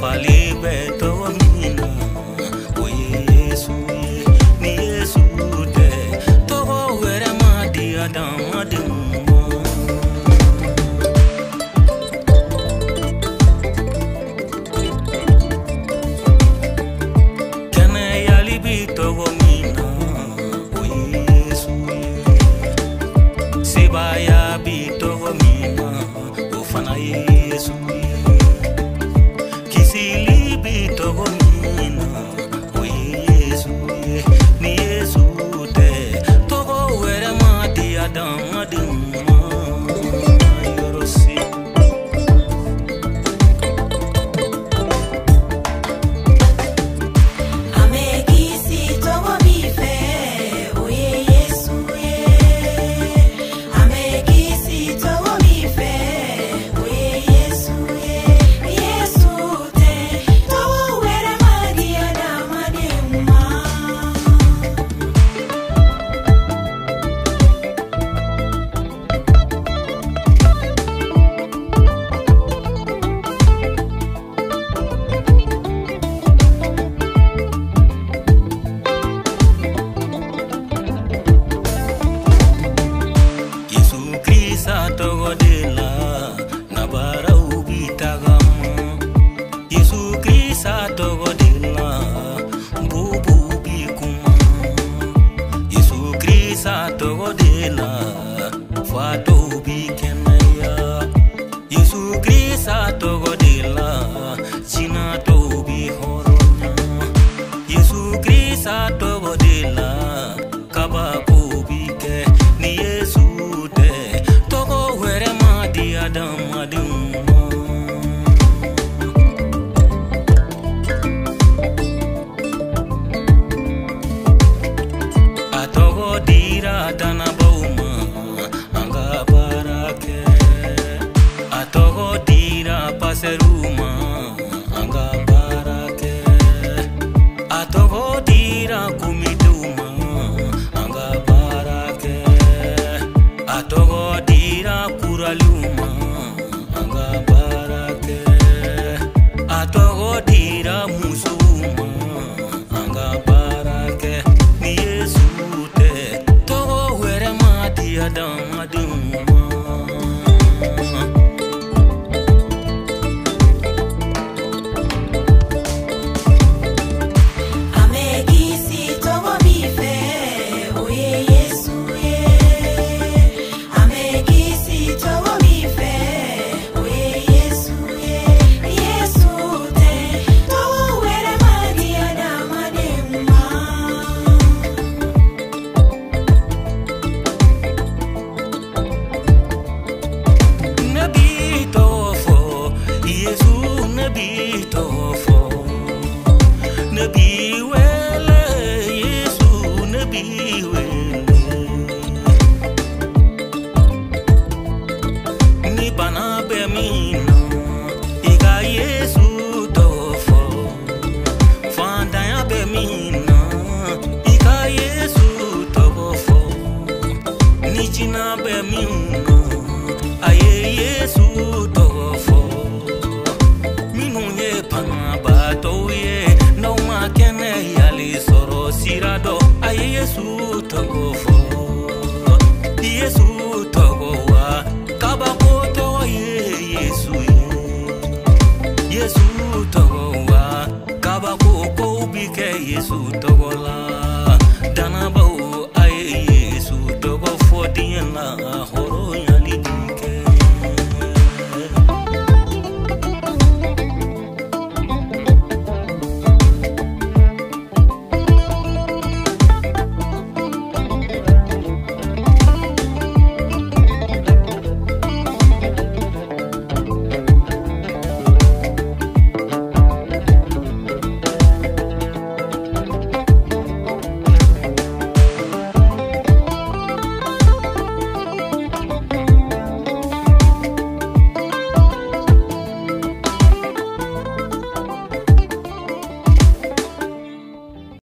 fali beto mina o Yesu ni Yesu te to wera ma di adam adum kana yali bito mina o Yesu sebaya bito mina o fana Yesu kisili bito mina o Yesu ni Yesu te to wera ma di adam adum Yesu Krista togodela China to be horonya Yesu Krista togodela Kabako bike ni Yesu te Togo were ma di adam adum Atogo dira dana bauma anga barake Atogo dira paseruma anga barake Atogo dira kumiduma anga barake Atogo dira kuraluma anga barake Atogo dira musuma anga barake ni Yesu te Togo were ma di adam adum China be miuno aye Yesu tofo minunye pana batoye no makene yali soro sirado aye Yesu tofo Yesu towa kabako to Yesu Yesu towa kabako ko bike Yesu togola danaba aye Yesu togo for the